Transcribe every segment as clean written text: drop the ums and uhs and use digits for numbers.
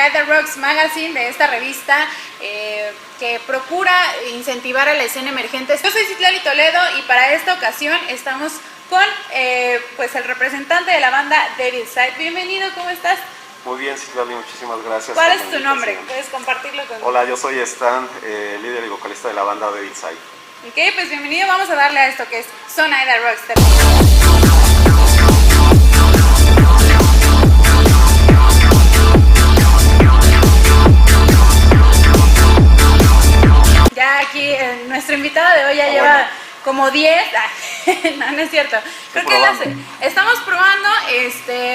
Aether Rocks Magazine, de esta revista que procura incentivar a la escena emergente. Yo soy Citlali Toledo y para esta ocasión estamos con pues el representante de la banda Devilside. Bienvenido, ¿cómo estás? Muy bien, Citlali, muchísimas gracias. ¿Cuál es tu nombre? ¿Puedes compartirlo conmigo? Hola, yo soy Stan, líder y vocalista de la banda Devilside. Ok, pues bienvenido, vamos a darle a esto que es Son Aether Rocks. Ya aquí nuestro invitado de hoy ya lleva como 10, no es cierto, creo que estamos probando,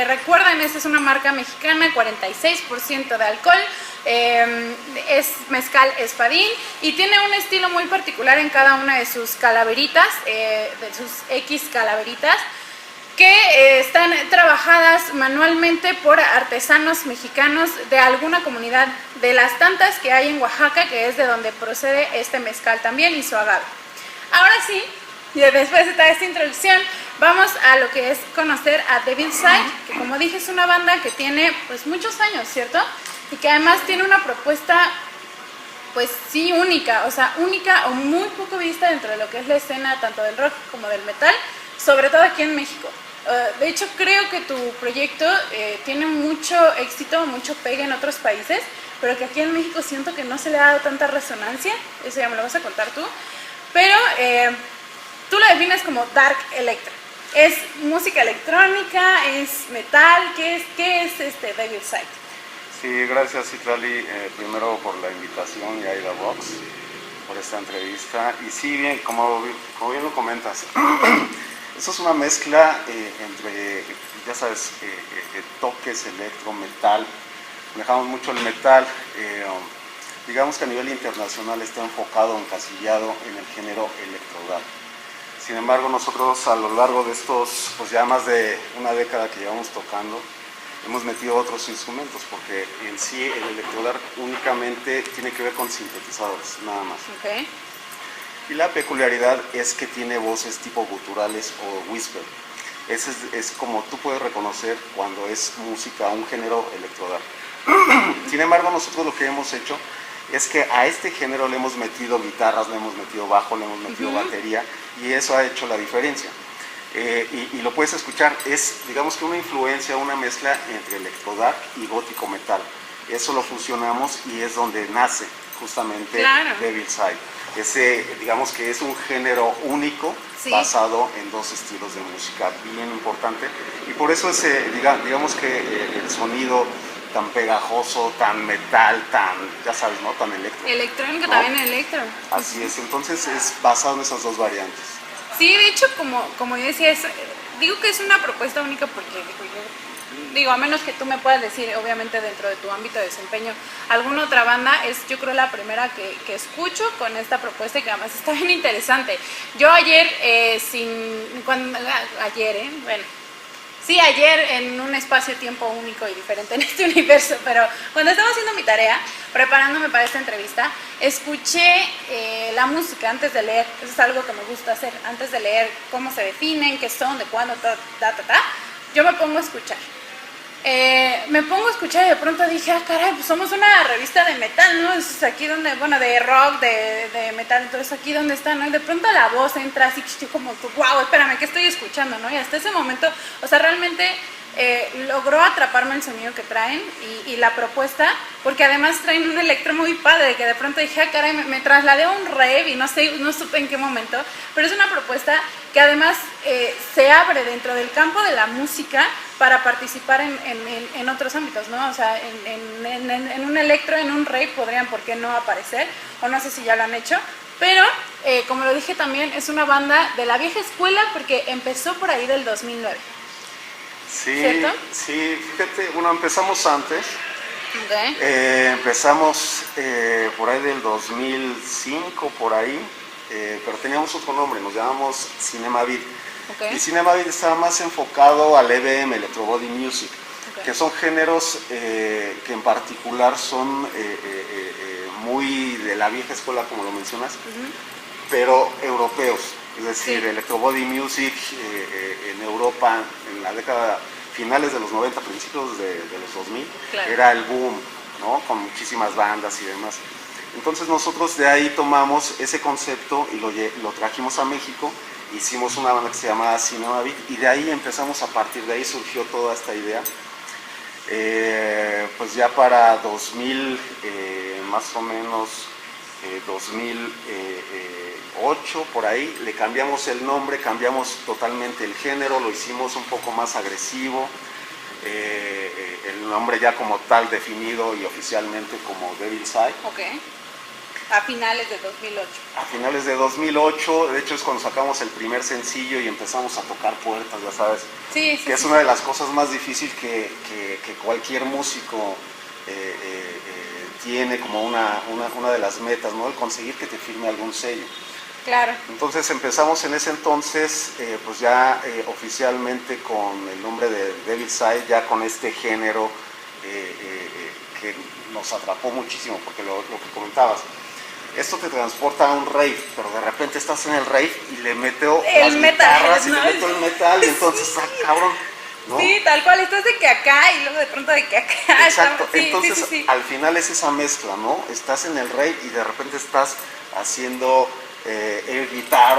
recuerden, esta es una marca mexicana, 46% de alcohol, es mezcal espadín y tiene un estilo muy particular en cada una de sus calaveritas, de sus X calaveritas, que están trabajadas manualmente por artesanos mexicanos de alguna comunidad de las tantas que hay en Oaxaca, que es de donde procede este mezcal también y su agave. Ahora sí, y después de toda esta introducción, vamos a lo que es conocer a Devilside, que como dije es una banda que tiene pues muchos años, ¿cierto? Y que además tiene una propuesta pues sí única, o sea, única o muy poco vista dentro de lo que es la escena tanto del rock como del metal, sobre todo aquí en México. De hecho, creo que tu proyecto tiene mucho éxito, mucho pegue en otros países, pero que aquí en México siento que no se le ha dado tanta resonancia, eso ya me lo vas a contar tú. Pero tú lo defines como Dark Electro. ¿Es música electrónica? ¿Es metal? ¿Qué es Devilside? Sí, gracias, Citlali, primero por la invitación y a Aether Rocks por esta entrevista. Y sí, bien, como bien lo comentas, eso es una mezcla entre, ya sabes, toques electro, metal. Manejamos mucho el metal. Digamos que a nivel internacional está enfocado, encasillado en el género electro-dark. Sin embargo, nosotros a lo largo de estos, pues ya más de una década que llevamos tocando, hemos metido otros instrumentos, porque en sí el electro-dark únicamente tiene que ver con sintetizadores, nada más. Okay. Y la peculiaridad es que tiene voces tipo guturales o whisper. Ese es como tú puedes reconocer cuando es música, un género electro-dark. Sin embargo, nosotros lo que hemos hecho es que a este género le hemos metido guitarras, le hemos metido bajo, le hemos metido batería, y eso ha hecho la diferencia. Y lo puedes escuchar, es digamos que una influencia, una mezcla entre electrodark y gótico metal. Eso lo fusionamos y es donde nace justamente Devilside. Ese, digamos que es un género único, basado en dos estilos de música bien importante, y por eso ese, digamos que el sonido tan pegajoso, tan metal, tan, ya sabes, ¿no? Tan electro. Electrónico, ¿no? También electro. Así es, entonces es basado en esas dos variantes. Sí, de hecho, como yo decía, digo que es una propuesta única porque, digo, a menos que tú me puedas decir, obviamente dentro de tu ámbito de desempeño, alguna otra banda, es yo creo la primera que escucho con esta propuesta y que además está bien interesante. Yo ayer, ayer en un espacio-tiempo único y diferente en este universo, pero cuando estaba haciendo mi tarea, preparándome para esta entrevista, escuché la música antes de leer. Eso es algo que me gusta hacer, antes de leer cómo se definen, qué son, de cuándo, yo me pongo a escuchar. Y de pronto dije, caray, pues somos una revista de metal, ¿no? Es aquí donde, bueno, de rock, de metal, entonces aquí donde está, ¿no? Y de pronto la voz entra así, yo como, wow, espérame, ¿qué estoy escuchando, no? Y hasta ese momento, o sea, realmente logró atraparme el sonido que traen y la propuesta, porque además traen un electro muy padre, que de pronto dije, caray, me trasladé a un rave y no supe en qué momento, pero es una propuesta que además se abre dentro del campo de la música para participar en otros ámbitos, ¿no? O sea, en un electro, en un rave podrían, ¿por qué no aparecer? O no sé si ya lo han hecho, pero como lo dije también, es una banda de la vieja escuela porque empezó por ahí del 2009. Sí, ¿cierto? Sí, fíjate, bueno, empezamos antes. Okay. Empezamos por ahí del 2005, por ahí, pero teníamos otro nombre, nos llamamos Cinema Beat. Okay. Y Cinema Beat estaba más enfocado al EBM, Electro Body Music, que son géneros que en particular son muy de la vieja escuela, como lo mencionas, pero europeos. Es decir, Electro Body Music en Europa, en la década finales de los 90, principios de los 2000, era el boom. ¿no? Con muchísimas bandas y demás. Entonces nosotros de ahí tomamos ese concepto y lo trajimos a México, hicimos una banda que se llamaba Cinema Beat y de ahí empezamos, a partir de ahí surgió toda esta idea. Pues ya para 2000, más o menos 2008, por ahí, le cambiamos el nombre, cambiamos totalmente el género, lo hicimos un poco más agresivo, el nombre ya como tal definido y oficialmente como Devil's Eye. Ok. A finales de 2008. A finales de 2008, de hecho es cuando sacamos el primer sencillo y empezamos a tocar puertas, ya sabes. Sí, sí, que es sí, una de las cosas más difíciles que cualquier músico tiene como una de las metas, ¿no? El conseguir que te firme algún sello. claro. Entonces empezamos en ese entonces, pues ya oficialmente con el nombre de Devil's Eye, ya con este género que nos atrapó muchísimo, porque lo que comentabas, esto te transporta a un rave, pero de repente estás en el rave y le meto las guitarras y ¿no? le meto el metal, y entonces, cabrón, ¿no? Sí, tal cual, estás de que acá y luego de pronto de que acá. Exacto, Sí, entonces sí. al final es esa mezcla, ¿no? Estás en el rave y de repente estás haciendo air guitar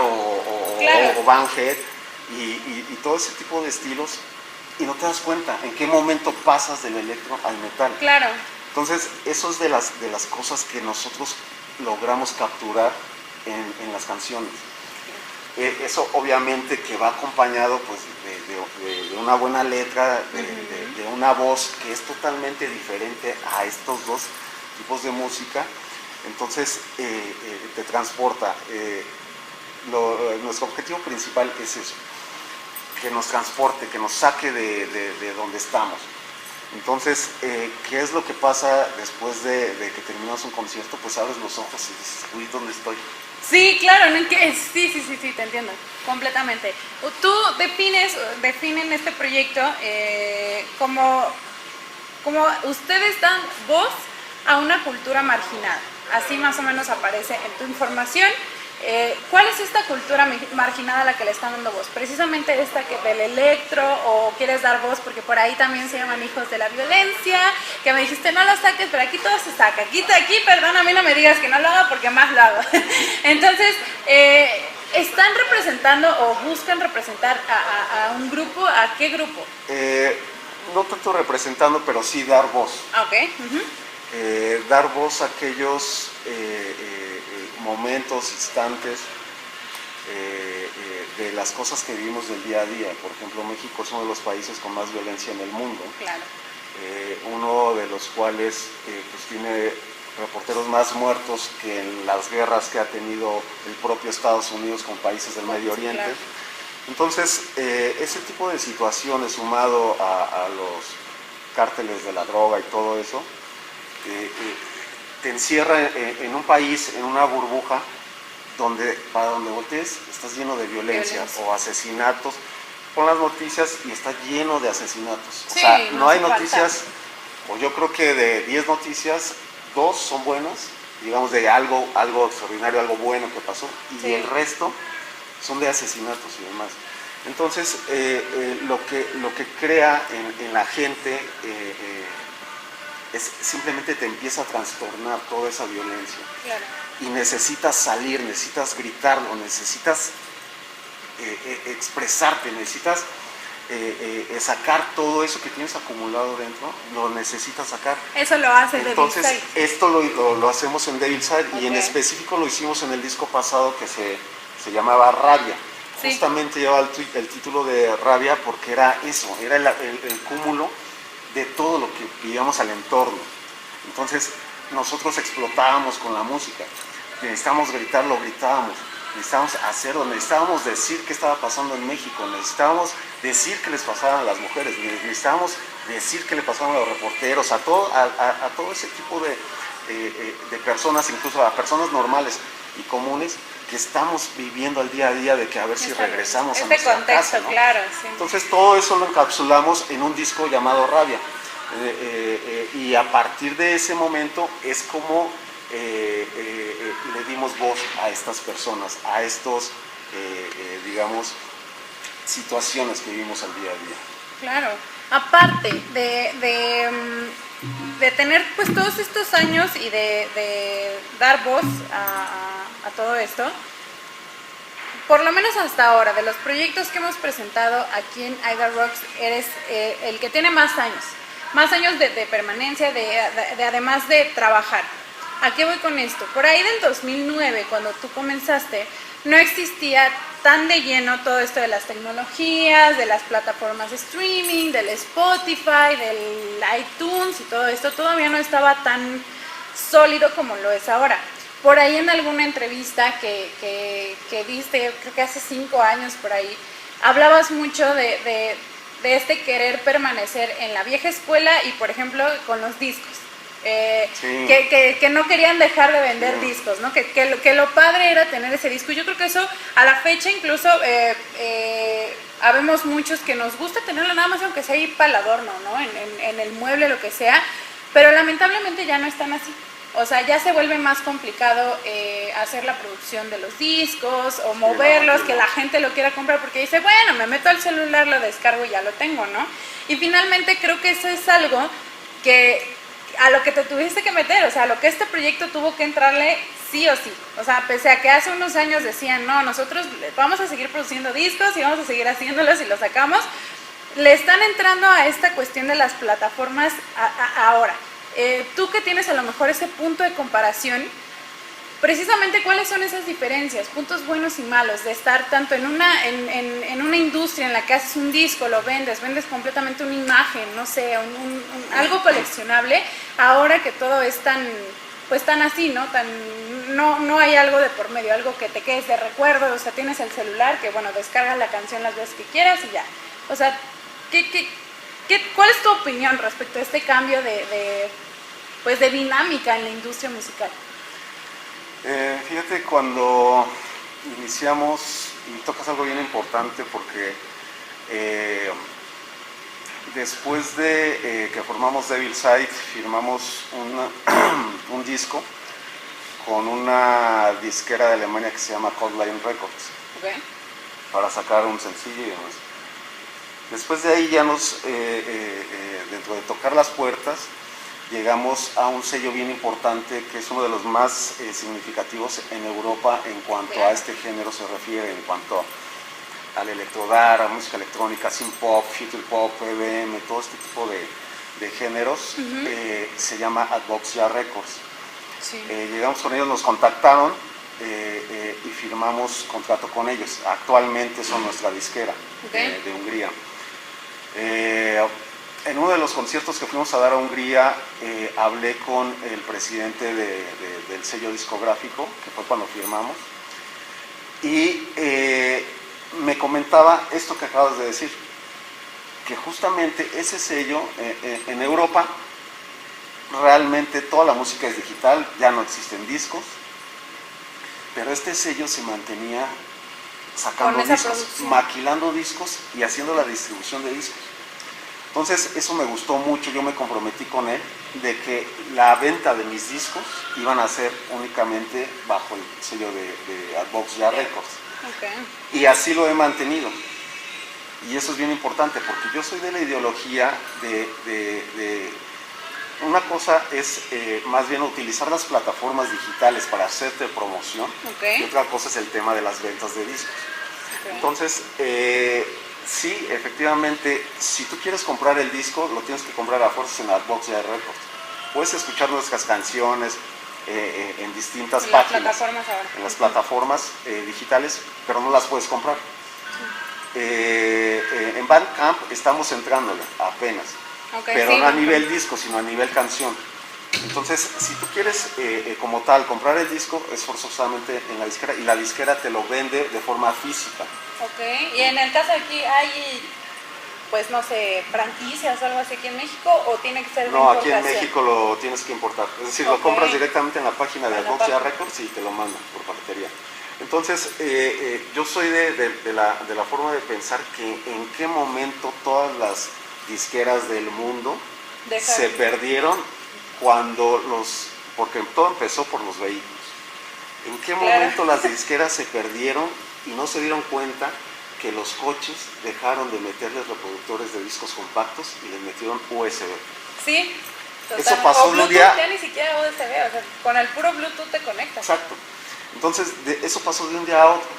Claro. o bandhead y todo ese tipo de estilos, y no te das cuenta en qué momento pasas del electro al metal. Claro. Entonces, eso es de las cosas que nosotros logramos capturar en las canciones. Eso obviamente que va acompañado pues, de una buena letra, de una voz que es totalmente diferente a estos dos tipos de música. Entonces, te transporta. Nuestro objetivo principal es eso, que nos transporte, que nos saque de donde estamos. Entonces, ¿qué es lo que pasa después de que terminas un concierto? Pues abres los ojos y dices, uy, ¿dónde estoy? Sí, claro, ¿no? Sí, te entiendo, completamente. Tú definen este proyecto como ustedes dan voz a una cultura marginada. Así más o menos aparece en tu información. ¿Cuál es esta cultura marginada a la que le están dando voz? Precisamente esta que del electro, o quieres dar voz porque por ahí también se llaman hijos de la violencia, que me dijiste no lo saques, pero aquí todo se saca, aquí, perdón, a mí no me digas que no lo haga porque más lo hago. Entonces, ¿están representando o buscan representar a un grupo? ¿A qué grupo? No tanto representando, pero sí dar voz. Ok. Dar voz a aquellos momentos, instantes de las cosas que vivimos del día a día. Por ejemplo, México es uno de los países con más violencia en el mundo. Claro. Uno de los cuales pues tiene reporteros más muertos que en las guerras que ha tenido el propio Estados Unidos con países del Medio Oriente. Claro. Entonces, ese tipo de situaciones sumado a los cárteles de la droga y todo eso, te encierra en un país, en una burbuja, donde para donde voltees estás lleno de violencia o asesinatos. Pon las noticias y está lleno de asesinatos. Sí, o sea, no hay noticias, falta. o yo creo que de 10 noticias, 2 son buenas, digamos de algo extraordinario, algo bueno que pasó, y el resto son de asesinatos y demás. Entonces, lo que crea en la gente es simplemente te empieza a trastornar toda esa violencia. Claro. Y necesitas salir, necesitas gritarlo, necesitas expresarte, necesitas sacar todo eso que tienes acumulado dentro, lo necesitas sacar. Eso lo hace Devil's Eye. Entonces, esto lo hacemos en Devil's Eye, y en específico lo hicimos en el disco pasado que se llamaba Rabia. Sí. Justamente lleva el título de Rabia porque era eso, era el cúmulo de todo lo que vivíamos al entorno. Entonces nosotros explotábamos con la música, necesitábamos gritar, lo gritábamos, necesitábamos hacerlo, necesitábamos decir qué estaba pasando en México, necesitábamos decir qué les pasaban a las mujeres, necesitábamos decir qué le pasaban a los reporteros, a todo ese tipo de personas, incluso a personas normales y comunes que estamos viviendo al día a día, de que a ver si regresamos a nuestra contexto, casa, ¿no? Claro, sí. Entonces todo eso lo encapsulamos en un disco llamado Rabia, y a partir de ese momento es como le dimos voz a estas personas, a estos, digamos, situaciones que vivimos al día a día. Claro, aparte tener pues todos estos años y de dar voz a todo esto, por lo menos hasta ahora, de los proyectos que hemos presentado aquí en Aida Rocks, eres el que tiene más años de permanencia, de además de trabajar. ¿A qué voy con esto? Por ahí del 2009, cuando tú comenzaste, no existía tan de lleno todo esto de las tecnologías, de las plataformas de streaming, del Spotify, del iTunes y todo esto. Todavía no estaba tan sólido como lo es ahora. Por ahí en alguna entrevista que diste, creo que hace 5 años por ahí, hablabas mucho de este querer permanecer en la vieja escuela y, por ejemplo, con los discos. Sí. Que no querían dejar de vender discos, ¿no? Que lo padre era tener ese disco. Yo creo que eso, a la fecha, incluso, habemos muchos que nos gusta tenerlo nada más, aunque sea ahí para el adorno, ¿no? En el mueble, lo que sea, pero lamentablemente ya no están así. O sea, ya se vuelve más complicado hacer la producción de los discos o moverlos, que la gente lo quiera comprar porque dice, bueno, me meto al celular, lo descargo y ya lo tengo, ¿no? Y finalmente creo que eso es algo que a lo que te tuviste que meter, o sea, a lo que este proyecto tuvo que entrarle sí o sí. O sea, pese a que hace unos años decían, no, nosotros vamos a seguir produciendo discos y vamos a seguir haciéndolos y los sacamos, le están entrando a esta cuestión de las plataformas ahora. Tú que tienes a lo mejor ese punto de comparación, precisamente cuáles son esas diferencias, puntos buenos y malos de estar tanto en una industria en la que haces un disco, lo vendes completamente una imagen, no sé, algo coleccionable, ahora que todo es tan así, ¿no? No hay algo de por medio, algo que te quedes de recuerdo, o sea, tienes el celular que, bueno, descargas la canción las veces que quieras y ya. O sea, ¿cuál es tu opinión respecto a este cambio de dinámica en la industria musical? Fíjate, cuando iniciamos, y tocas algo bien importante porque después de que formamos Devil Side, firmamos un disco con una disquera de Alemania que se llama Coldline Records, Okay. para sacar un sencillo y demás. Después de ahí ya dentro de tocar las puertas, llegamos a un sello bien importante que es uno de los más significativos en Europa en cuanto a este género se refiere, en cuanto al electrodar, a música electrónica, synth pop, future pop, EBM, todo este tipo de géneros. Se llama Adbox Ya Records. Sí. Llegamos con ellos, nos contactaron y firmamos contrato con ellos. Actualmente son nuestra disquera de Hungría. En uno de los conciertos que fuimos a dar a Hungría, hablé con el presidente del sello discográfico, que fue cuando firmamos, y me comentaba esto que acabas de decir, que justamente ese sello en Europa, realmente toda la música es digital, ya no existen discos, pero este sello se mantenía sacando discos, maquilando discos y haciendo la distribución de discos. Entonces eso me gustó mucho, yo me comprometí con él de que la venta de mis discos iban a ser únicamente bajo el sello de Adbox Ya Records. Okay. Y así lo he mantenido. Y eso es bien importante porque yo soy de la ideología de una cosa es más bien utilizar las plataformas digitales para hacerte promoción, y otra cosa es el tema de las ventas de discos. Entonces, sí, efectivamente, si tú quieres comprar el disco, lo tienes que comprar a fuerzas en Adbox Ya Records. Puedes escuchar nuestras canciones en distintas páginas, en las plataformas digitales, pero no las puedes comprar. En Bandcamp estamos entrándole apenas, pero no a nivel disco, sino a nivel canción. Entonces, si tú quieres como tal comprar el disco, es forzosamente en la disquera, y la disquera te lo vende de forma física. Ok, y en el caso aquí hay, pues no sé, franquicias o algo así aquí en México, o tiene que ser de importación. Aquí en México lo tienes que importar, es decir, lo compras directamente en la página de Adbox Ya Records y te lo mandan por paquetería. Entonces, yo soy de la forma de pensar que en qué momento todas las disqueras del mundo se perdieron porque todo empezó por los vehículos. ¿En qué momento las disqueras se perdieron y no se dieron cuenta que los coches dejaron de meterles reproductores de discos compactos y les metieron USB? Sí. Eso pasó o de un Bluetooth, día. ya ni siquiera USB, o sea, con el puro Bluetooth te conectas. Exacto. Entonces, eso pasó de un día a otro.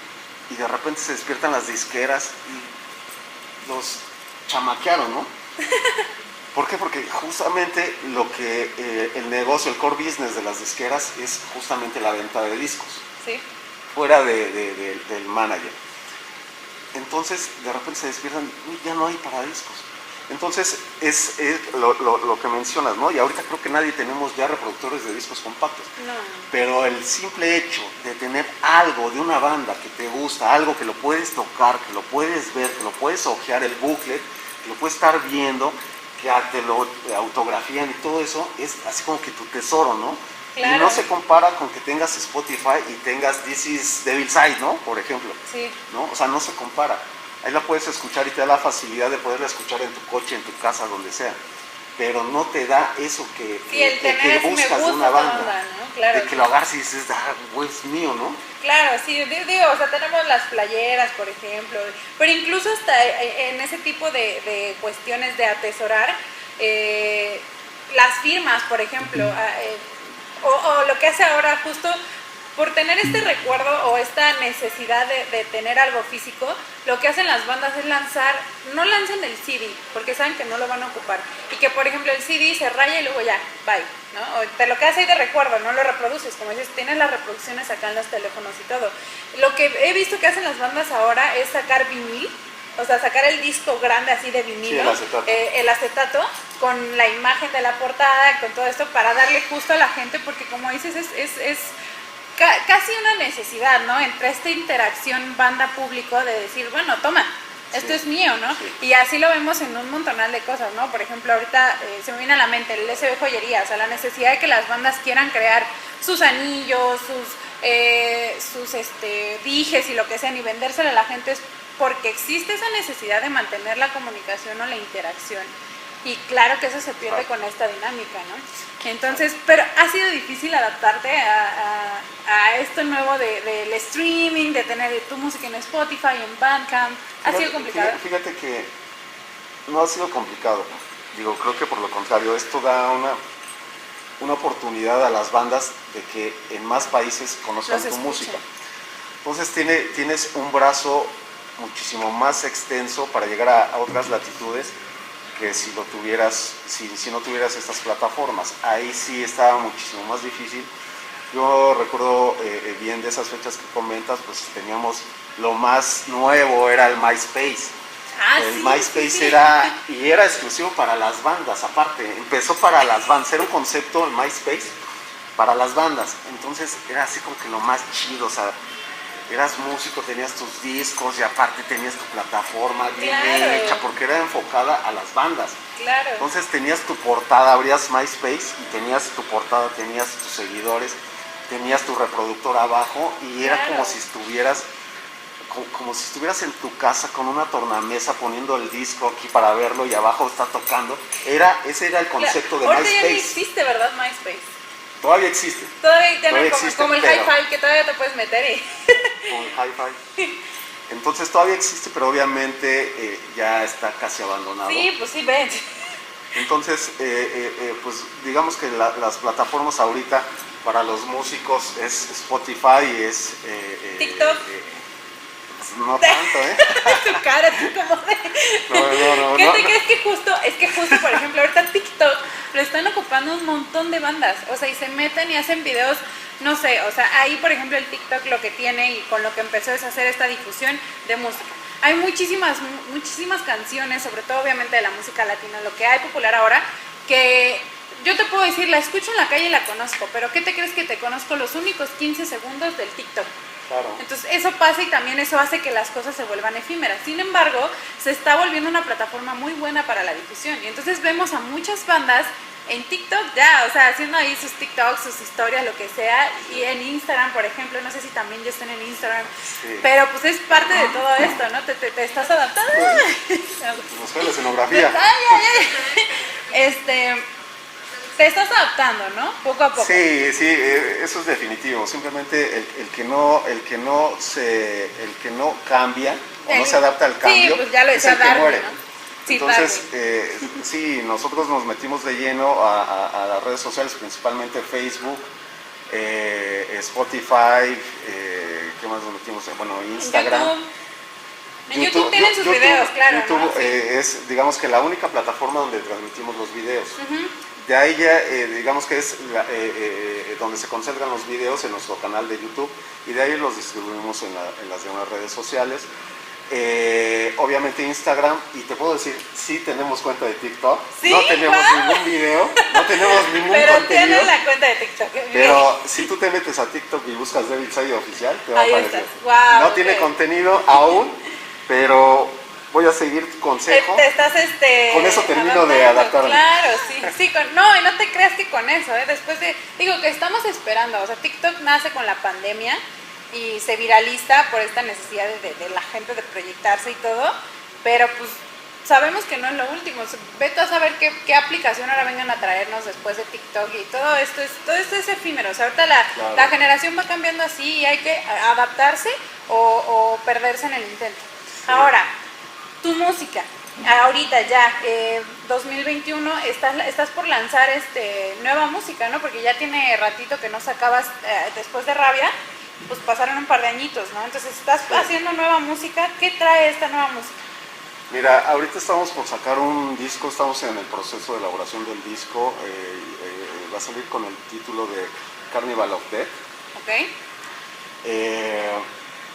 Y de repente se despiertan las disqueras y los chamaquearon, ¿no? ¿Por qué? Porque justamente lo que el negocio, el core business de las disqueras es justamente la venta de discos. Sí. Fuera del manager. Entonces, de repente se despiertan, "Uy, ya no hay para discos". Entonces, es lo que mencionas, ¿no? Y ahorita creo que nadie tenemos ya reproductores de discos compactos. No. Pero el simple hecho de tener algo de una banda que te gusta, algo que lo puedes tocar, que lo puedes ver, que lo puedes hojear el booklet, que lo puedes estar viendo, que te lo autografían y todo eso, es así como que tu tesoro, ¿no? Claro. Y no se compara con que tengas Spotify y tengas This is Devil's Side, ¿no? Por ejemplo. Sí. ¿No? O sea, no se compara. Ahí la puedes escuchar y te da la facilidad de poderla escuchar en tu coche, en tu casa, donde sea. Pero no te da eso que buscas de una banda. ¿no? Claro. De que lo agarras y dices, güey, es mío, ¿no? Claro, sí, digo, o sea, tenemos las playeras, por ejemplo, pero incluso hasta en ese tipo de cuestiones de atesorar, las firmas, por ejemplo, o lo que hace ahora justo por tener este recuerdo o esta necesidad de tener algo físico, lo que hacen las bandas es no lanzan el CD, porque saben que no lo van a ocupar, y que por ejemplo el CD se raya y luego ya, bye, ¿no? O te lo quedas ahí de recuerdo, no lo reproduces, como dices, tienes las reproducciones acá en los teléfonos y todo. Lo que he visto que hacen las bandas ahora es sacar vinil, o sea, sacar el disco grande así de vinilo, sí, el acetato, con la imagen de la portada, con todo esto, para darle justo a la gente, porque como dices, es casi una necesidad, ¿no? Entre esta interacción banda-público de decir, bueno, toma, esto es mío, ¿no? Sí. Y así lo vemos en un montonal de cosas, ¿no? Por ejemplo, ahorita se me viene a la mente el SB Joyería, o sea, la necesidad de que las bandas quieran crear sus anillos, sus dijes y lo que sean y vendérselo a la gente es porque existe esa necesidad de mantener la comunicación o la interacción. Y claro que eso se pierde con esta dinámica, ¿no? Entonces, pero ha sido difícil adaptarte a esto nuevo del streaming, de tener tu música en Spotify, en Bandcamp. ¿Ha sido complicado? Fíjate que no ha sido complicado. Digo, creo que por lo contrario, esto da una oportunidad a las bandas de que en más países conozcan tu música. Entonces tienes un brazo muchísimo más extenso para llegar a otras latitudes que si no tuvieras estas plataformas. Ahí sí estaba muchísimo más difícil. Yo recuerdo bien de esas fechas que comentas, pues teníamos lo más nuevo, era el MySpace. El MySpace era exclusivo para las bandas, aparte, empezó para las bandas, era un concepto el MySpace para las bandas, entonces era así como que lo más chido, o sea, eras músico, tenías tus discos y aparte tenías tu plataforma bien hecha, porque era enfocada a las bandas. Claro. Entonces tenías tu portada, abrías MySpace y tenías tu portada, tenías tus seguidores, tenías tu reproductor abajo y era como si estuvieras en tu casa con una tornamesa poniendo el disco aquí para verlo y abajo está tocando. Ese era el concepto de ahorita MySpace. Ya no existe, ¿verdad? MySpace. Todavía existe. Todavía existe, como el hi-fi que todavía te puedes meter y... Como el hi-fi. Entonces todavía existe, pero obviamente ya está casi abandonado. Sí, pues sí, ven. Entonces, pues digamos que las plataformas ahorita para los músicos es Spotify y es... TikTok. Pues no tanto, ¿eh? Tu cara, tú como de... No. ¿Qué te crees que justo, por ejemplo, ahorita TikTok lo están ocupando un montón de bandas, o sea, y se meten y hacen videos, no sé, o sea, ahí, por ejemplo, el TikTok lo que tiene y con lo que empezó es hacer esta difusión de música. Hay muchísimas canciones, sobre todo obviamente de la música latina, lo que hay popular ahora, que yo te puedo decir, la escucho en la calle y la conozco, pero ¿qué te crees que te conozco los únicos 15 segundos del TikTok? Claro. Entonces eso pasa y también eso hace que las cosas se vuelvan efímeras. Sin embargo, se está volviendo una plataforma muy buena para la difusión. Y entonces vemos a muchas bandas en TikTok ya, o sea, haciendo ahí sus TikToks, sus historias, lo que sea. Y en Instagram, por ejemplo, no sé si también ya están en Instagram. Sí. Pero pues es parte de todo esto, ¿no? Te estás adaptando. Nos fue la escenografía. Te estás adaptando, ¿no? Poco a poco. Sí, eso es definitivo. Simplemente el que no cambia o no se adapta al cambio, sí, pues ya lo es el que muere. ¿no? Sí, Entonces, sí, nosotros nos metimos de lleno a las redes sociales, principalmente Facebook, Spotify, ¿qué más nos metimos? Bueno, Instagram. En YouTube tienen sus videos, claro, YouTube, ¿no? Sí. es, digamos que la única plataforma donde transmitimos los videos. Ujú. De ahí ya, digamos que es donde se concentran los videos en nuestro canal de YouTube y de ahí los distribuimos en las demás redes sociales. Obviamente Instagram, y te puedo decir, sí tenemos cuenta de TikTok. ¿Sí? No tenemos ningún video, no tenemos ningún Pero contenido. tienen la cuenta de TikTok. Pero si tú te metes a TikTok y buscas David Sayo Oficial, te va Ahí a aparecer. estás. Wow, no ok. tiene contenido aún, pero voy a seguir tu consejo. Te estás Con eso termino de adaptarme. Claro, sí, no, y no te creas que con eso, después de, digo que estamos esperando, o sea, TikTok nace con la pandemia y se viraliza por esta necesidad de la gente de proyectarse y todo, pero pues sabemos que no es lo último. Vete a saber qué aplicación ahora vengan a traernos después de TikTok y todo esto es efímero. O sea, ahorita Claro. la generación va cambiando así y hay que adaptarse o perderse en el intento. Sí. Ahora, tu música, ahorita ya, 2021, estás por lanzar nueva música, ¿no? Porque ya tiene ratito que no sacabas, después de Rabia, pues pasaron un par de añitos, ¿no? Entonces estás haciendo nueva música. ¿Qué trae esta nueva música? Mira, ahorita estamos por sacar un disco, estamos en el proceso de elaboración del disco. Va a salir con el título de Carnival of Death. ¿Ok?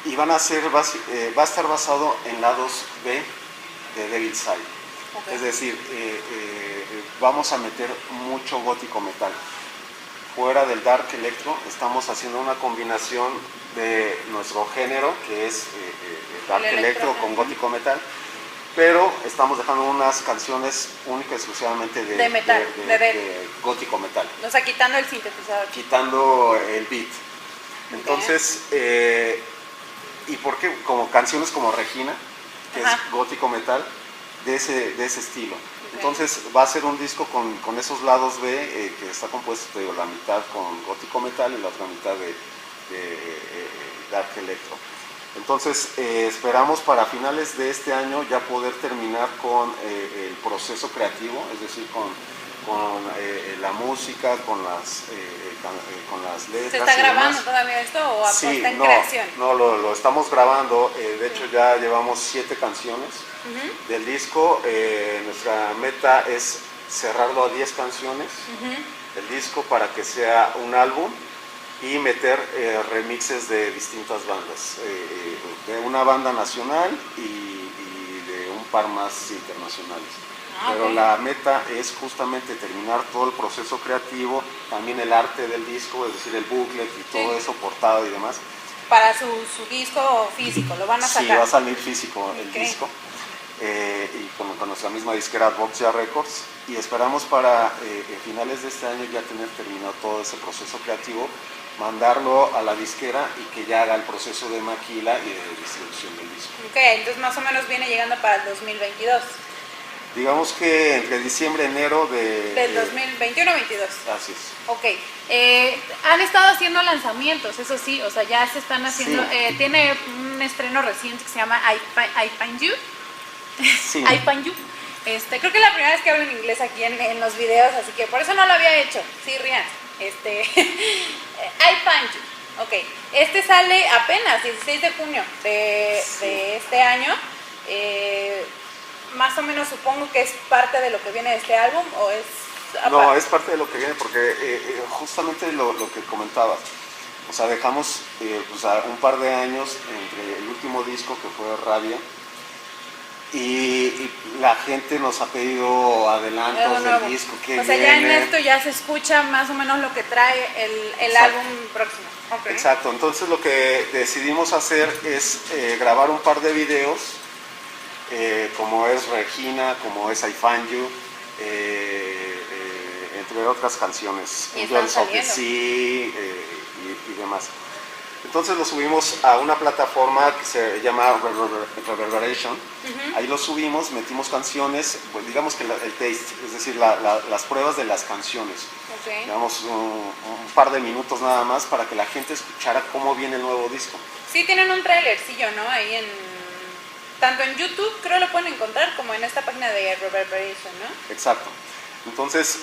Y va a estar basado en lados B de Devil's Eye. Okay. Es decir, vamos a meter mucho gótico metal. Fuera del dark electro, estamos haciendo una combinación de nuestro género, que es dark electro con gótico metal, pero estamos dejando unas canciones únicas exclusivamente de metal, de gótico metal. O sea, quitando el sintetizador. Quitando el beat. Entonces, ¿y por qué? Como canciones como Regina, que Ajá. es gótico metal, de ese estilo. Entonces va a ser un disco con esos lados B, que está compuesto de la mitad con gótico metal y la otra mitad de dark electro. Entonces esperamos para finales de este año ya poder terminar con el proceso creativo, es decir, con la música, con las letras. ¿Se está y grabando demás. todavía esto o Sí, está en creación? No, lo estamos grabando. De hecho ya llevamos 7 canciones del disco. Nuestra meta es cerrarlo a 10 canciones el disco para que sea un álbum y meter remixes de distintas bandas, de una banda nacional y de un par más internacionales. Pero la meta es justamente terminar todo el proceso creativo, también el arte del disco, es decir, el booklet y todo eso, portada y demás. Para su disco físico, lo van a sacar. Sí, va a salir físico el disco, y con nuestra misma disquera Voxia Records, y esperamos para finales de este año ya tener terminado todo ese proceso creativo, mandarlo a la disquera y que ya haga el proceso de maquila y de distribución del disco. Ok, entonces más o menos viene llegando para el 2022. Digamos que entre diciembre y enero Del 2021 o 22. Así es. Ok, han estado haciendo lanzamientos, eso sí, o sea, ya se están haciendo, Sí. tiene un estreno reciente que se llama I Find You. Sí. I Find You. Creo que es la primera vez que hablo en inglés aquí en los videos, así que por eso no lo había hecho. Sí, Rian. I Find You. Ok, sale apenas 16 de junio de este año. Más o menos supongo que es parte de lo que viene de este álbum o es aparte. No, es parte de lo que viene porque justamente lo que comentabas, o sea, dejamos un par de años entre el último disco que fue Rabia y la gente nos ha pedido adelantos del disco que o sea, viene. ya en esto ya se escucha más o menos lo que trae el álbum próximo. Okay. Exacto, entonces lo que decidimos hacer es grabar un par de videos, como es Regina, como es I Find You, entre otras canciones, Angels of the Sea y demás. Entonces lo subimos a una plataforma que se llama Reverberation. Ahí lo subimos, metimos canciones, pues digamos que el taste, es decir, las pruebas de las canciones. Digamos un par de minutos nada más para que la gente escuchara cómo viene el nuevo disco. Sí, tienen un trailercillo, ¿no? Ahí tanto en YouTube, creo lo pueden encontrar, como en esta página de Reverberation, ¿no? Exacto. Entonces,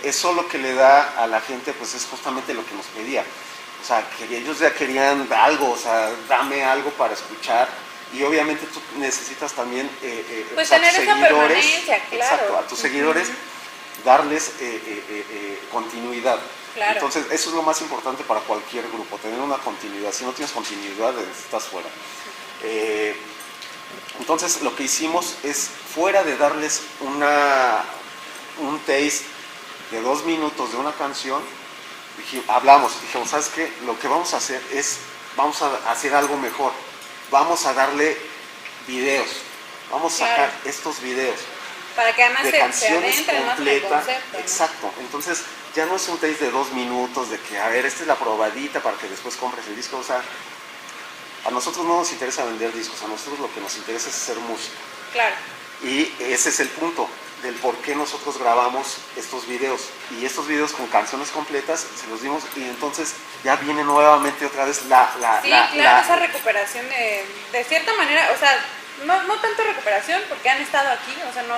eso lo que le da a la gente, pues es justamente lo que nos pedía. O sea, que ellos ya querían algo, o sea, dame algo para escuchar. Y obviamente tú necesitas también pues a tener tus esa seguidores, permanencia, claro. exacto, a tus seguidores darles continuidad. Claro. Entonces, eso es lo más importante para cualquier grupo, tener una continuidad. Si no tienes continuidad, estás fuera. Entonces, lo que hicimos es, fuera de darles un taste de 2 minutos de una canción, dijimos, ¿sabes qué? Lo que vamos a hacer es, vamos a hacer algo mejor. Vamos a darle videos, vamos a sacar estos videos para que además de canciones adentren más en el concepto, ¿no? Exacto, entonces ya no es un taste de 2 minutos de que, a ver, esta es la probadita para que después compres el disco. O sea, a nosotros no nos interesa vender discos, a nosotros lo que nos interesa es hacer música. Claro. Y ese es el punto del por qué nosotros grabamos estos videos. Y estos videos con canciones completas se los dimos, y entonces ya viene nuevamente otra vez esa recuperación de cierta manera, o sea, no tanto recuperación porque han estado aquí, o sea, no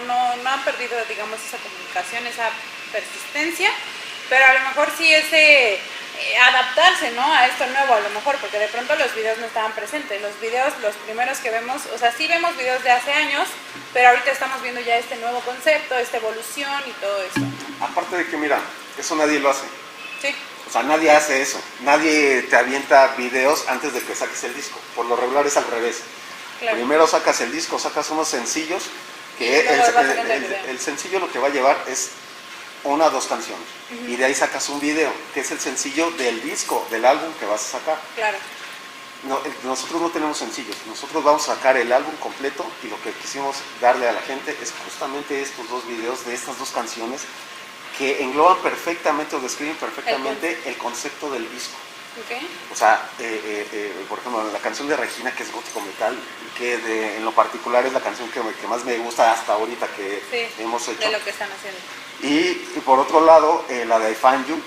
han perdido, digamos, esa comunicación, esa persistencia, pero a lo mejor sí ese adaptarse, ¿no? A esto nuevo, a lo mejor, porque de pronto los videos no estaban presentes. Los videos, los primeros que vemos, o sea, sí vemos videos de hace años, pero ahorita estamos viendo ya este nuevo concepto, esta evolución y todo eso. Aparte de que, mira, eso nadie lo hace. Sí. O sea, nadie hace eso. Nadie te avienta videos antes de que saques el disco. Por lo regular es al revés. Claro. Primero sacas el disco, sacas unos sencillos, que el sencillo lo que va a llevar es 1 o 2 canciones. Y de ahí sacas un video, que es el sencillo del disco, del álbum que vas a sacar. Claro. No, nosotros no tenemos sencillos, nosotros vamos a sacar el álbum completo, y lo que quisimos darle a la gente es justamente estos 2 videos de estas 2 canciones que engloban perfectamente o describen perfectamente el concepto del disco. Okay. O sea, por ejemplo, la canción de Regina, que es gótico metal, que en lo particular es la canción que más me gusta hasta ahorita que hemos hecho. De lo que están haciendo. Y por otro lado, la de I Find You,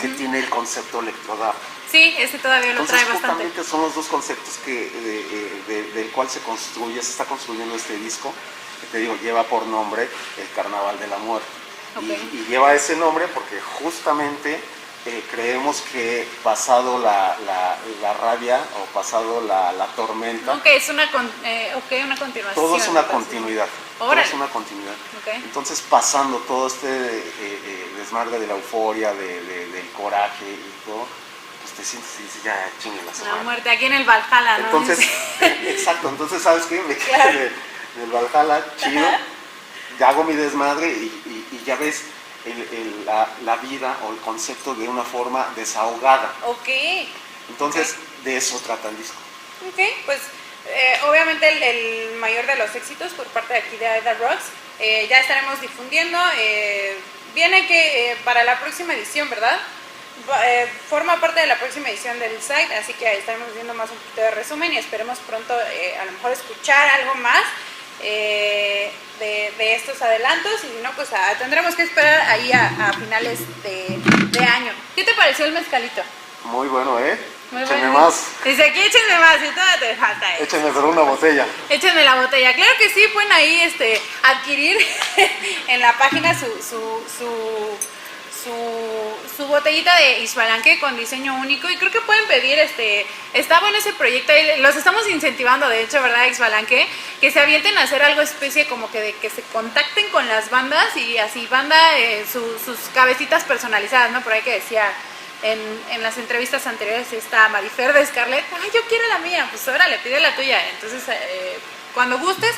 que tiene el concepto electrodub. Sí, ese todavía lo trae bastante. Justamente son los 2 conceptos del cual se está construyendo este disco, que te digo, lleva por nombre el Carnaval de la Muerte. Okay. Y lleva ese nombre porque justamente creemos que pasado la rabia o pasado la tormenta, es una continuación. Todo es una continuidad. Todo es una continuidad. Okay. Entonces, pasando todo este desmadre de la euforia, del coraje y todo, pues te sientes y dices, ya chingue la muerte, aquí en el Valhalla, ¿no? Entonces, exacto, entonces, ¿sabes qué? Me quedé en el Valhalla, chido, ya hago mi desmadre y ya ves la vida o el concepto de una forma desahogada. Ok. Entonces, de eso trata el disco. Ok, pues obviamente el mayor de los éxitos por parte de aquí de Aida Rocks, ya estaremos difundiendo. Viene que para la próxima edición, ¿verdad? Forma parte de la próxima edición del site, así que ahí estaremos viendo más un poquito de resumen y esperemos pronto a lo mejor escuchar algo más de estos adelantos, y si no, pues tendremos que esperar ahí a finales de año. ¿Qué te pareció el mezcalito? Muy bueno, Muy échenme bueno. más. Dice aquí, échenme más, y todavía te falta. Échenme pero una botella. Échenme la botella. Claro que sí, pueden ahí adquirir en la página su botellita de Ixbalanque con diseño único, y creo que pueden pedir, está bueno ese proyecto, los estamos incentivando, de hecho, ¿verdad, Ixbalanque? Que se avienten a hacer algo especie como que de que se contacten con las bandas, y así sus cabecitas personalizadas, ¿no? Por ahí que decía en las entrevistas anteriores esta Marifer de Scarlett, ay, yo quiero la mía, pues órale, pide la tuya. Entonces, cuando gustes.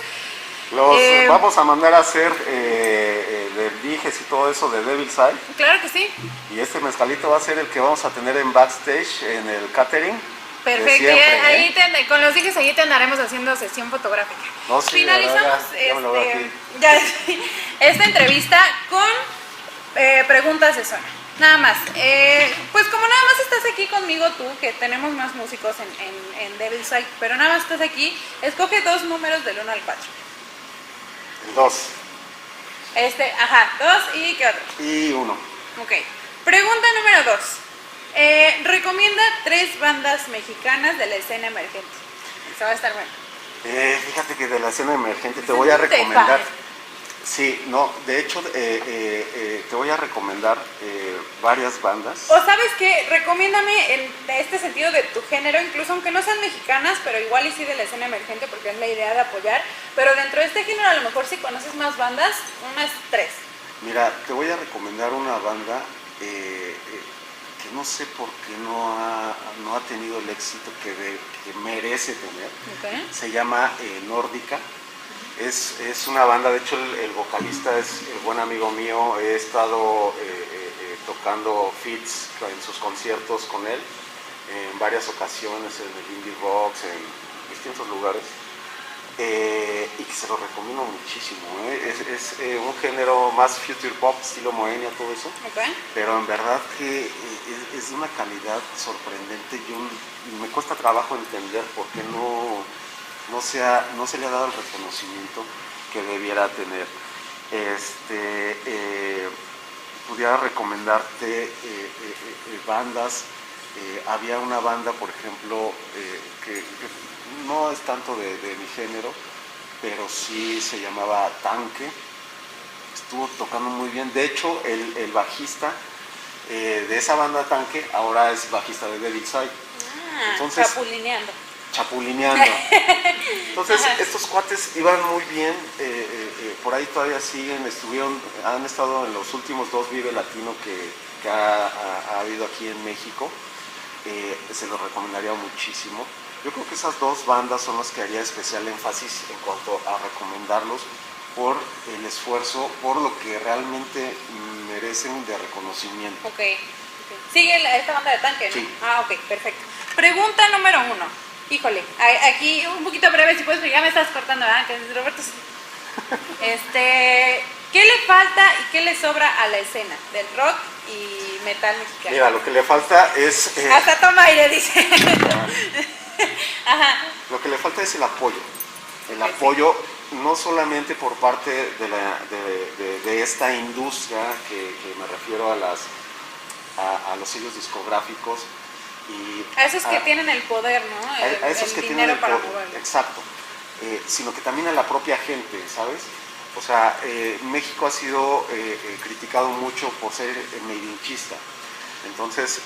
Vamos a mandar a hacer del Dijes y todo eso de Devil's Eye. Claro que sí. Y este mezcalito va a ser el que vamos a tener en backstage, en el catering. Perfecto, siempre, ahí con los Dijes ahí te andaremos haciendo sesión fotográfica. No, sí, finalizamos esta entrevista con preguntas de zona. Nada más, pues como nada más estás aquí conmigo tú, que tenemos más músicos en Devil's Eye, pero nada más estás aquí, escoge 2 números del 1 al 4. El 2. 2 y ¿qué otro? Y 1. Ok. Pregunta número 2. Recomienda 3 bandas mexicanas de la escena emergente. Eso va a estar bueno. Fíjate que de la escena emergente te voy a recomendar Sí, no, de hecho te voy a recomendar varias bandas. O sabes qué, recomiéndame en este sentido de tu género, incluso aunque no sean mexicanas, pero igual y sí de la escena emergente, porque es la idea de apoyar. Pero dentro de este género a lo mejor si conoces más bandas, unas 3. Mira, te voy a recomendar una banda que no sé por qué no ha tenido el éxito que merece tener. Okay. Se llama Nórdica. Es una banda, de hecho el vocalista es buen amigo mío, he estado tocando feats en sus conciertos con él en varias ocasiones, en el Indie Rocks, en distintos lugares, y que se lo recomiendo muchísimo. Es un género más future pop, estilo Moenia, todo eso, Okay. pero en verdad que es de una calidad sorprendente. Me cuesta trabajo entender por qué no se le ha dado el reconocimiento que debiera tener. Pudiera recomendarte bandas. Había una banda, por ejemplo, que no es tanto de mi género, pero sí se llamaba Tanque. Estuvo tocando muy bien. De hecho, el bajista de esa banda Tanque ahora es bajista de Devil's Eye. Entonces, chapulineando. Entonces, estos cuates iban muy bien, por ahí todavía siguen, han estado en los últimos 2 Vive Latino que ha habido aquí en México. Se los recomendaría muchísimo. Yo creo que esas 2 bandas son las que haría especial énfasis en cuanto a recomendarlos por el esfuerzo, por lo que realmente merecen de reconocimiento. Okay. Sigue esta banda de Tanque, ¿no? Sí. Ok, perfecto. Pregunta número 1. Híjole, aquí un poquito breve, si puedes, ya me estás cortando, ¿verdad? Que Roberto. ¿Qué le falta y qué le sobra a la escena del rock y metal mexicano? Mira, lo que le falta es... Hasta toma aire, dice. Ajá. Lo que le falta es el apoyo. El apoyo no solamente por parte de esta industria, que me refiero a los sellos discográficos, y a esos que tienen el poder, ¿no? A esos que tienen el para poder, moverlo. exacto. Sino que también a la propia gente, ¿sabes? O sea, México ha sido criticado mucho por ser medinchista. Entonces,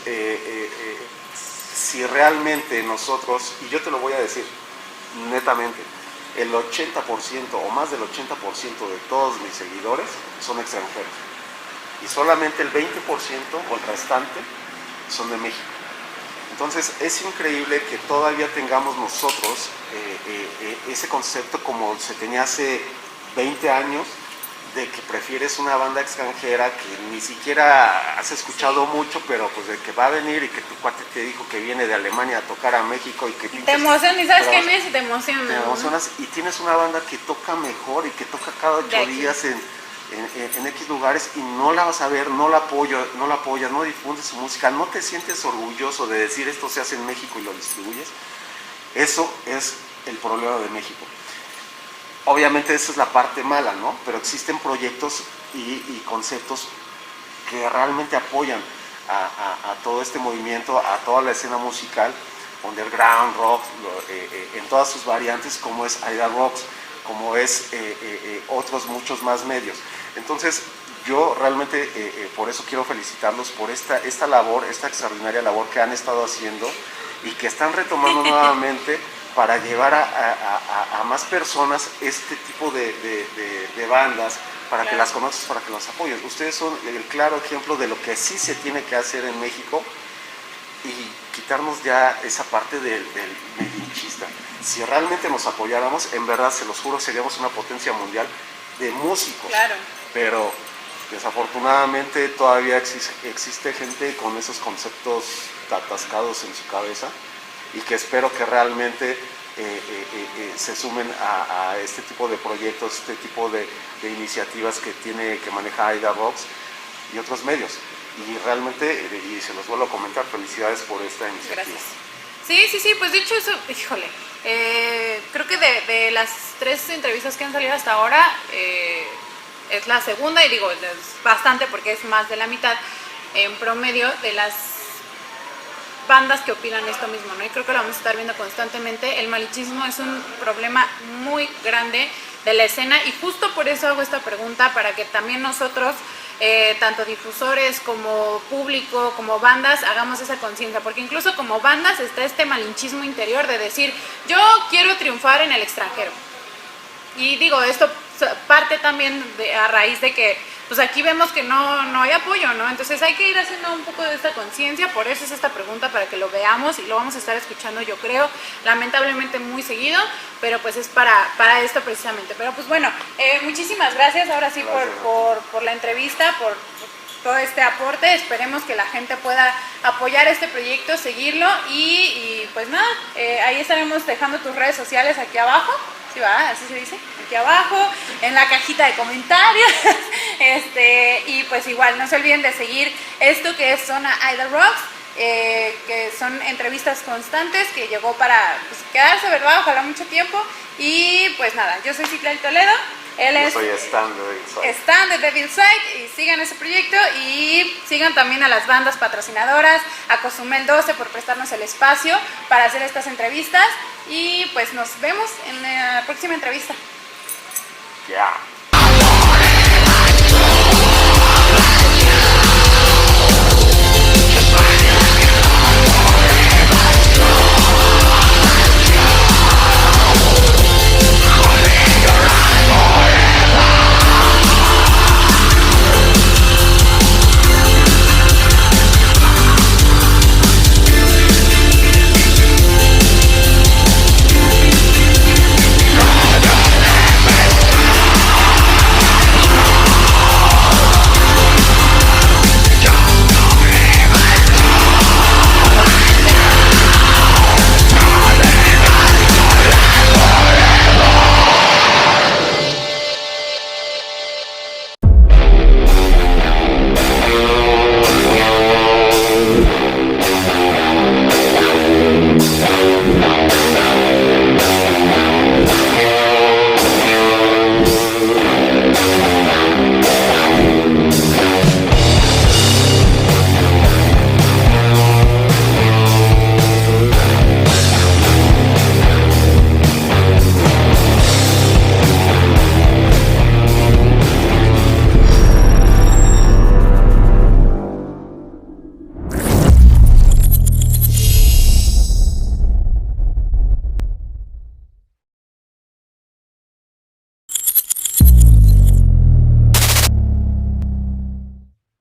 si realmente nosotros, y yo te lo voy a decir netamente, el 80% o más del 80% de todos mis seguidores son extranjeros. Y solamente el 20% o el restante son de México. Entonces es increíble que todavía tengamos nosotros ese concepto como se tenía hace 20 años, de que prefieres una banda extranjera que ni siquiera has escuchado mucho, pero pues de que va a venir y que tu cuate te dijo que viene de Alemania a tocar a México y que te emocionas, y sabes qué me emociona. Te emocionas y tienes una banda que toca mejor y que toca cada 8 días en X lugares y no la vas a ver, no la apoyas, no difundes su música, no te sientes orgulloso de decir esto se hace en México y lo distribuyes. Eso es el problema de México. Obviamente esa es la parte mala, ¿no? Pero existen proyectos y conceptos que realmente apoyan a todo este movimiento, a toda la escena musical, underground, rock, en todas sus variantes, como es Aida Rocks, como es otros muchos más medios. Entonces, yo realmente por eso quiero felicitarlos por esta labor, esta extraordinaria labor que han estado haciendo y que están retomando nuevamente para llevar a más personas este tipo de bandas, para que las conozcas, para que las apoyes. Ustedes son el claro ejemplo de lo que sí se tiene que hacer en México y quitarnos ya esa parte del medinchista. Si realmente nos apoyáramos, en verdad, se los juro, seríamos una potencia mundial de músicos. Claro. Pero desafortunadamente todavía existe gente con esos conceptos atascados en su cabeza y que espero que realmente se sumen a este tipo de proyectos, este tipo de iniciativas que maneja Aida Rocks y otros medios. Y realmente, y se los vuelvo a comentar, felicidades por esta iniciativa. Gracias. Sí, pues dicho eso, híjole, creo que de las 3 entrevistas que han salido hasta ahora, es la segunda, y digo, es bastante porque es más de la mitad en promedio de las bandas que opinan esto mismo, ¿no? Y creo que lo vamos a estar viendo constantemente. El malinchismo es un problema muy grande de la escena, y justo por eso hago esta pregunta, para que también nosotros, tanto difusores como público, como bandas, hagamos esa conciencia, porque incluso como bandas está este malinchismo interior de decir, yo quiero triunfar en el extranjero. Y digo, esto parte también a raíz de que pues aquí vemos que no hay apoyo, ¿no? Entonces hay que ir haciendo un poco de esta conciencia, por eso es esta pregunta, para que lo veamos, y lo vamos a estar escuchando, yo creo, lamentablemente muy seguido, pero pues es para esto precisamente. Pero pues bueno, muchísimas gracias ahora sí por la entrevista, por todo este aporte. Esperemos que la gente pueda apoyar este proyecto, seguirlo, y pues nada, ahí estaremos dejando tus redes sociales aquí abajo. Sí, va, así se dice, aquí abajo, en la cajita de comentarios. Y pues igual, no se olviden de seguir esto que es Zona Idol Rocks, que son entrevistas constantes, que llegó para pues, quedarse, ¿verdad? Ojalá mucho tiempo. Y pues nada, yo soy Citlali Toledo. Yo soy Stan de Devil Side, y sigan ese proyecto, y sigan también a las bandas patrocinadoras, a Cozumel 12 por prestarnos el espacio para hacer estas entrevistas, y pues nos vemos en la próxima entrevista. Ya.